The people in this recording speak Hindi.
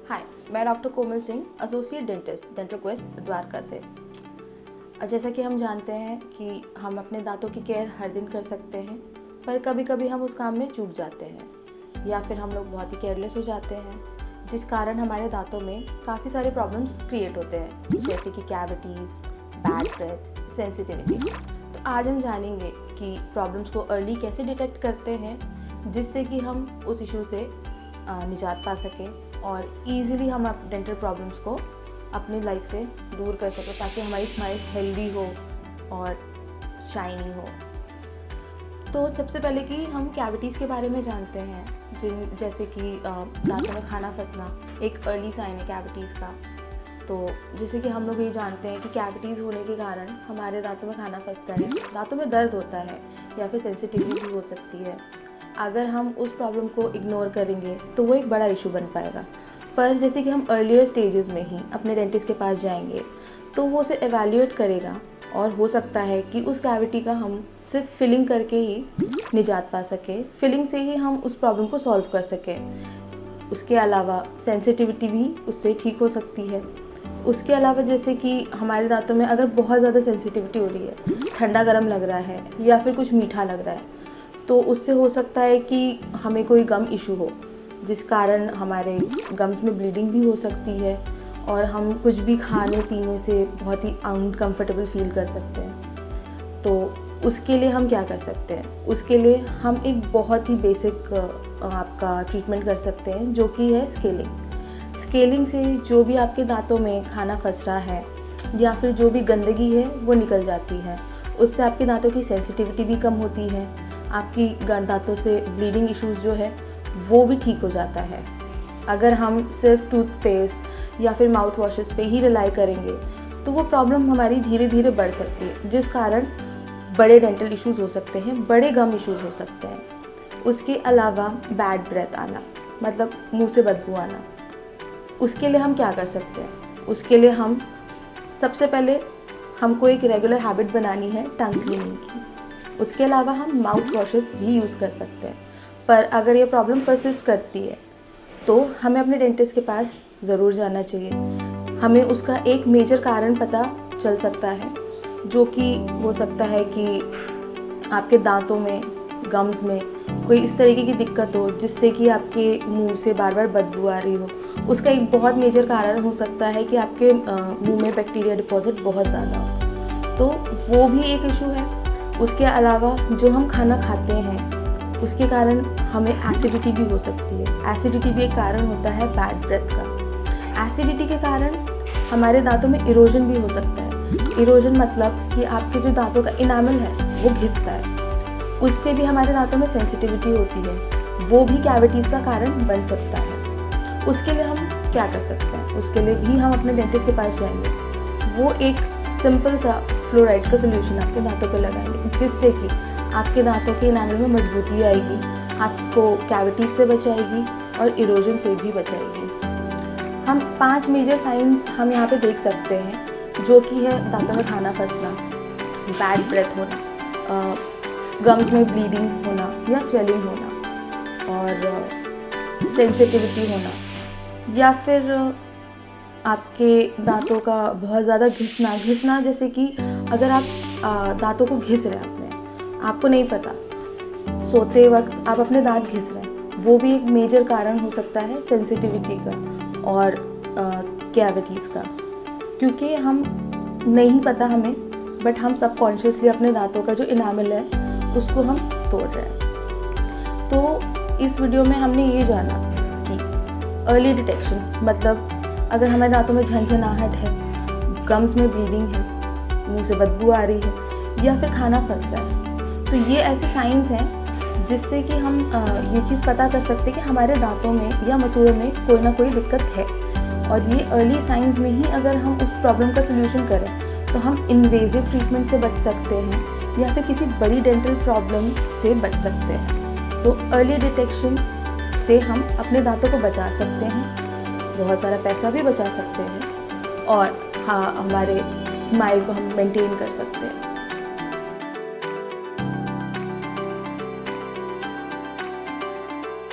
हाय, मैं doctor Komal Singh, associate dentist, dental quest Dwarka से। जैसा कि हम जानते हैं कि हम अपने दांतों की केयर हर दिन कर सकते हैं, पर कभी कभी हम उस काम में चूक जाते हैं या फिर हम लोग बहुत ही केयरलेस हो जाते हैं, जिस कारण हमारे दांतों में काफ़ी सारे प्रॉब्लम्स क्रिएट होते हैं, जैसे कि कैविटीज़, बैड ब्रेथ, सेंसिटिविटी। तो आज हम जानेंगे कि प्रॉब्लम्स को अर्ली कैसे डिटेक्ट करते हैं, जिससे कि हम उस इशू से निजात पा सकें और इजीली हम डेंटल प्रॉब्लम्स को अपनी लाइफ से दूर कर सकें, ताकि हमारी स्माइल हेल्दी हो और शाइनी हो। तो सबसे पहले कि हम कैविटीज़ के बारे में जानते हैं, जैसे कि दांतों में खाना फंसना एक अर्ली साइन है कैविटीज़ का। तो जैसे कि हम लोग ये जानते हैं कि कैविटीज़ होने के कारण हमारे दांतों में खाना फंसता है, दांतों में दर्द होता है या फिर सेंसिटिविटी भी हो सकती है। अगर हम उस प्रॉब्लम को इग्नोर करेंगे तो वो एक बड़ा इशू बन पाएगा। पर जैसे कि हम अर्लियर स्टेजेस में ही अपने डेंटिस्ट के पास जाएंगे तो वो उसे एवेल्यूएट करेगा और हो सकता है कि उस कैविटी का हम सिर्फ फिलिंग करके ही निजात पा सके, फिलिंग से ही हम उस प्रॉब्लम को सॉल्व कर सकें। उसके अलावा सेंसिटिविटी भी उससे ठीक हो सकती है। उसके अलावा जैसे कि हमारे दांतों में अगर बहुत ज़्यादा सेंसिटिविटी हो रही है, ठंडा गर्म लग रहा है या फिर कुछ मीठा लग रहा है, तो उससे हो सकता है कि हमें कोई गम इशू हो, जिस कारण हमारे गम्स में ब्लीडिंग भी हो सकती है और हम कुछ भी खाने पीने से बहुत ही अनकंफर्टेबल फील कर सकते हैं। तो उसके लिए हम क्या कर सकते हैं? उसके लिए हम एक बहुत ही बेसिक आपका ट्रीटमेंट कर सकते हैं, जो कि है स्केलिंग। स्केलिंग से जो भी आपके दांतों में खाना फंस रहा है या फिर जो भी गंदगी है वो निकल जाती है। उससे आपके दांतों की सेंसिटिविटी भी कम होती है, आपकी दांतों से ब्लीडिंग इश्यूज़ जो है वो भी ठीक हो जाता है। अगर हम सिर्फ टूथपेस्ट या फिर माउथ वॉशेस पे ही रिलाई करेंगे तो वो प्रॉब्लम हमारी धीरे धीरे बढ़ सकती है, जिस कारण बड़े डेंटल इश्यूज़ हो सकते हैं, बड़े गम इश्यूज़ हो सकते हैं। उसके अलावा बैड ब्रेथ आना, मतलब मुंह से बदबू आना, उसके लिए हम क्या कर सकते हैं? उसके लिए हम सबसे पहले हमको एक रेगुलर हैबिट बनानी है टंग क्लीनिंग की। उसके अलावा हम माउथ वॉशेस भी यूज़ कर सकते हैं। पर अगर ये प्रॉब्लम परसिस्ट करती है तो हमें अपने डेंटिस्ट के पास ज़रूर जाना चाहिए। हमें उसका एक मेजर कारण पता चल सकता है, जो कि हो सकता है कि आपके दांतों में, गम्स में कोई इस तरीके की दिक्कत हो जिससे कि आपके मुंह से बार बार बदबू आ रही हो। उसका एक बहुत मेजर कारण हो सकता है कि आपके मुंह में बैक्टीरिया डिपॉजिट बहुत ज़्यादा हो, तो वो भी एक इशू है। उसके अलावा जो हम खाना खाते हैं उसके कारण हमें एसिडिटी भी हो सकती है। एसिडिटी भी एक कारण होता है बैड ब्रेथ का। एसिडिटी के कारण हमारे दांतों में इरोजन भी हो सकता है। इरोजन मतलब कि आपके जो दांतों का इनामल है वो घिसता है, उससे भी हमारे दांतों में सेंसिटिविटी होती है, वो भी कैविटीज़ का कारण बन सकता है। उसके लिए हम क्या कर सकते हैं? उसके लिए भी हम अपने डेंटिस्ट के पास जाएंगे। वो एक सिंपल सा फ्लोराइड का सोल्यूशन आपके दांतों पे लगाएंगे, जिससे कि आपके दांतों के इनामल में मजबूती आएगी, आपको कैविटीज से बचाएगी और इरोजन से भी बचाएगी। हम 5 मेजर साइंस हम यहाँ पे देख सकते हैं, जो कि है दांतों में खाना फंसना, बैड ब्रेथ होना, गम्स में ब्लीडिंग होना या स्वेलिंग होना और सेंसिटिविटी होना, या फिर आपके दांतों का बहुत ज़्यादा घिसना, जैसे कि अगर आप दांतों को घिस रहे हैं, आपको नहीं पता, सोते वक्त आप अपने दांत घिस रहे हैं, वो भी एक मेजर कारण हो सकता है सेंसिटिविटी का और कैविटीज़ का। क्योंकि हम नहीं पता हमें, बट हम सबकॉन्शियसली अपने दांतों का जो इनामल है उसको हम तोड़ रहे हैं। तो इस वीडियो में हमने ये जाना कि अर्ली डिटेक्शन, मतलब अगर हमारे दांतों में झनझनाहट है, गम्स में ब्लीडिंग है, मुंह से बदबू आ रही है या फिर खाना फंस रहा है, तो ये ऐसे साइंस हैं जिससे कि हम ये चीज़ पता कर सकते हैं कि हमारे दांतों में या मसूड़ों में कोई ना कोई दिक्कत है। और ये अर्ली साइंस में ही अगर हम उस प्रॉब्लम का सोल्यूशन करें तो हम इन्वेजिव ट्रीटमेंट से बच सकते हैं या फिर किसी बड़ी डेंटल प्रॉब्लम से बच सकते हैं। तो अर्ली डिटेक्शन से हम अपने दांतों को बचा सकते हैं, बहुत सारा पैसा भी बचा सकते हैं और हाँ, हमारे स्माइल को हम मेंटेन कर सकते हैं।